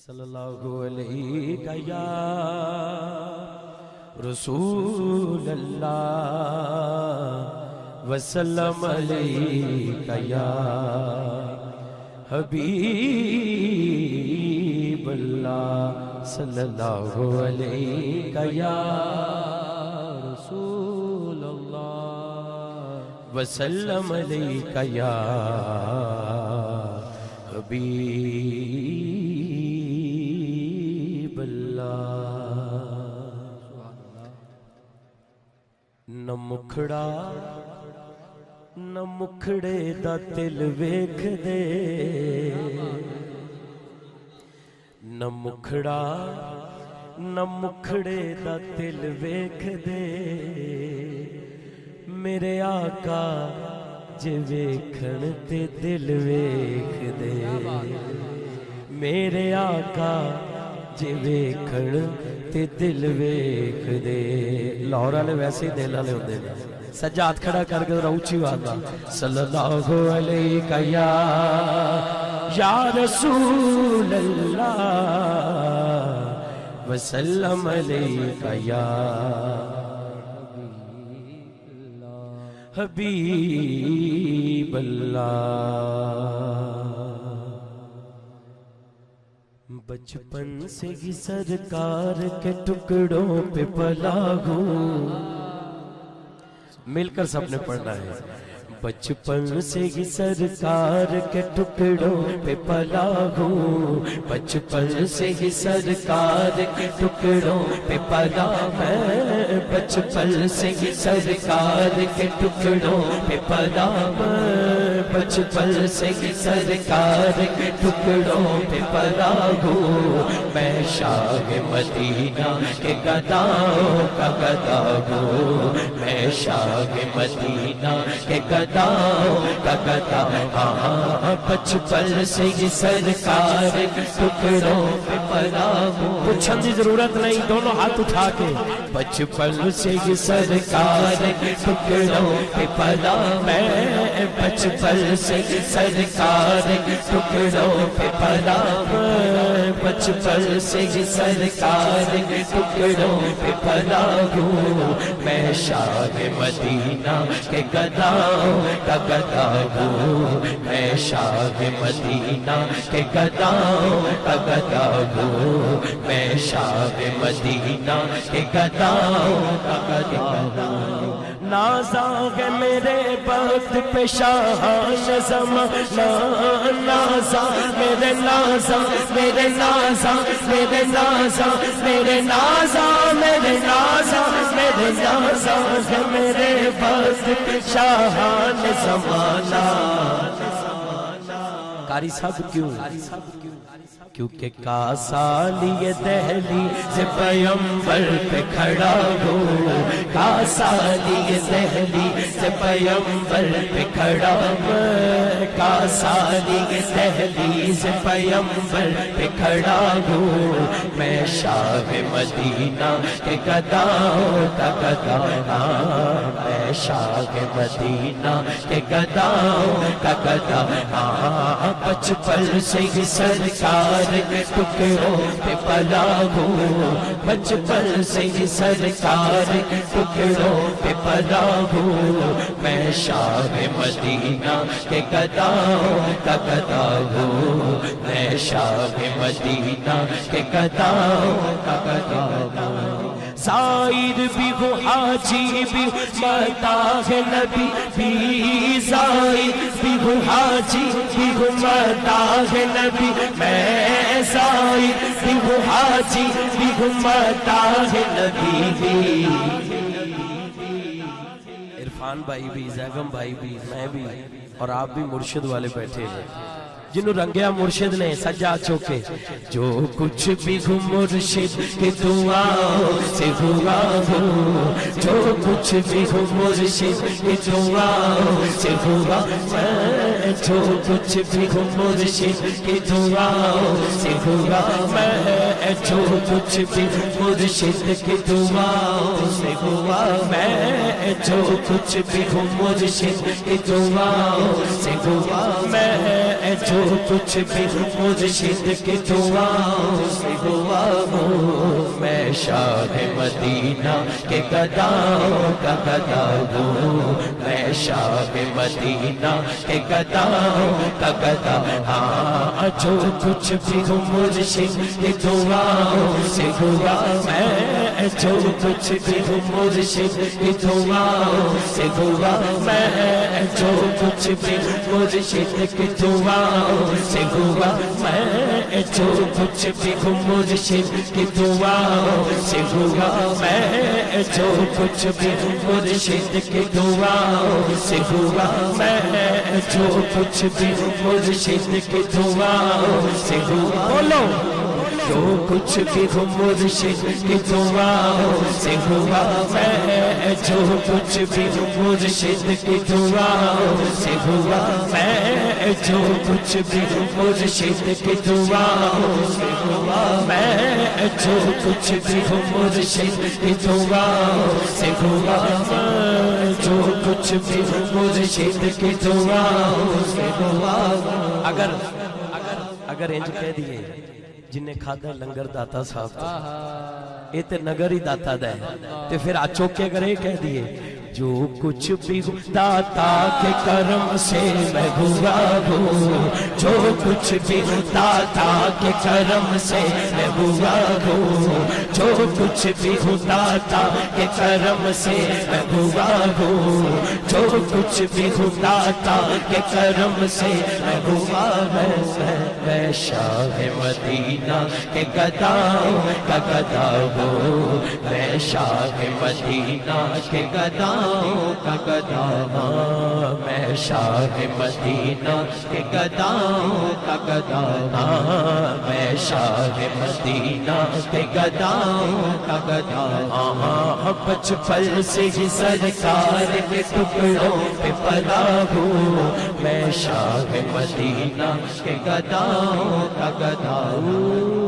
صلی اللہ علیہ یا رسول اللہ وسلم علیہ یا حبیب اللہ صلی اللہ علیہ یا رسول اللہ وسلم علیہ یا حبیب اللہ نہ مکھڑا نہ مکھڑے دا دل ویکھ دے نہ مکھڑا نہ مکھڑے دا دل ویکھ دے میرے آقا جے ویکھن تے دل ویکھ دے میرے آقا جے ویکھن تے دل ویکھ دے لاہور والے ویسے ہی دل والے ہوندے نے سجاد کھڑا کر کے اونچی آواز صلی اللہ علیہ یا رسول اللہ وسلم علیہ یا حبیب اللہ بچپن سے ہی سرکار کے ٹکڑوں پہ پلا ہوں مل کر سب نے پڑھنا ہے بچپن سے ہی سرکار کے ٹکڑوں پہ پلا ہوں بچپن سے ہی سرکار کے ٹکڑوں پہ پلا میں بچپن سے ہی سرکار کے ٹکڑوں پہ پلا میں بچپن سے ہی سرکار کے ٹکڑوں پہ پلا ہوں میں شاہ مدینہ کے گداؤں کا گدا ہوں میں شاہ مدینہ کے گدا بچپن سے ہی سرکار ٹکڑوں پہ پلا ہوں پوچھن کی ضرورت نہیں دونوں ہاتھ اٹھا کے بچپن سے ہی سرکار ٹکڑوں پہ پلا میں بچپن سے ہی سرکار ٹکڑوں پہ پلا بچپن سے ہی سرکار ٹکڑوں پہ پلا ہوں میں شاہ مدینہ کے گداؤں کا گدا ہوں میں شاہ مدینہ کے گداؤں کا گدا ہوں میں شاہ مدینہ کے گداؤں کا گدا ہوں نازاں ہے میرے وقت پہ شاہان زمانہ نازاں میرے نازاں میرے نازاں میرے نازاں میرے نازاں میرے نازاں میرے نازاں ہے میرے وقت پہ شاہان زمانہ قاری صاحب کیوں کیونکہ کاسالی دہلی سے پیمبر پہ کھڑا ہوں کاسالی دہلی سے پیمبر پہ کھڑا ہوں کاسالی دہلی سے پیمبر پہ کھڑا ہوں میں شاہ مدینہ کے گداؤں کا گدا میں شاہ مدینہ کے گداؤں کا گدا بچپن سے ہی سرکار ٹکڑوں پہ پلا ہوں بچپن سے ہی سرکار ٹکڑوں پہ پلا ہوں میں شاہ مدینہ کے گداؤں کا گدا ہوں میں شاہ مدینہ کے گداؤں کا گدا ہوں زائر بھی ہوں حاجی بھی مداح نبی بھی زائر بھی ہوں حاجی بھی ہوں مداح نبی میں زائر بھی ہوں حاجی بھی ہوں مداح نبی بھی عرفان بھائی بھی زیغم بھائی بھی میں بھی اور آپ بھی مرشد والے بیٹھے ہیں جنہوں رنگیا مرشد نے سجاد چوکے جو کچھ بھی ہوں مرشد کی دعاؤں سے ہوا ہوں جو کچھ بھی ہوں مرشد کی دعاؤں سے ہوا میں جو کچھ بھی ہوں مرشد کی دعاؤں سے ہوا میں جو کچھ بھی ہوں مرشد کی دعاؤں سے ہوا میں جو کچھ بھی ہوں مرشد کی دعاؤں سے ہوا میں جو کچھ بھی ہوں مرشد کی دعاؤں سے ہوا ہوں میں شاہ مدینہ کے گداؤں کا گدا ہوں میں شاہ مدینہ کے گداؤں کا گدا ہاں جو کچھ بھی ہوں مرشد کی دعاؤں سے ہوا میں جو کچھ بھی ہوں مرشد کی دعاؤں سے ہوا میں جو کچھ بھی ہوں مرشد کی دعاؤں سے ہوا میں جو کچھ بھی ہوں مرشد کی دعاؤں سے ہوا میں جو کچھ بھی ہوں مرشد کی دعاؤں سے ہوا میں جو کچھ بھی ہوں مرشد کی دعاؤں سے ہوا بولو جو کچھ بھی ہوں مرشد کی دعاؤں سے ہوا میں جو کچھ بھی ہوں مرشد کی دعاؤں سے ہوا میں جو کچھ بھی ہوں مرشد کی دعاؤں سے ہوا میں جو کچھ بھی ہوں مرشد کی دعاؤں سے ہوا میں جو کچھ بھی ہوں مرشد کی دعاؤں سے ہوا اگر انج کہہ دیئے جنہیں کھادا لنگر داتا صاحب یہ تے نگر ہی داتا دے تے پھر آچوکے اگر یہ کہہ دیئے جو کچھ بھی داتا کے کرم سے میں ہوا ہوں جو کچھ بھی داتا کے کرم سے میں ہوا ہوں جو کچھ بھی داتا کے کرم سے میں ہوا ہوں جو کچھ بھی داتا کے کرم سے میں ہوا میں شاہ مدینہ کے گداؤں کا گدا ہوں میں شاہ مدینہ کے گداؤں کا گدا ہوں میں شاہ مدینہ کے گداؤں کا گدا ہوں میں شاہ مدینہ کے گداؤں کا گدا ہوں بچپن سے ہی سرکار کے ٹکڑوں پہ پلا ہوں میں شاہ مدینہ کے گداؤں کا گدا ہوں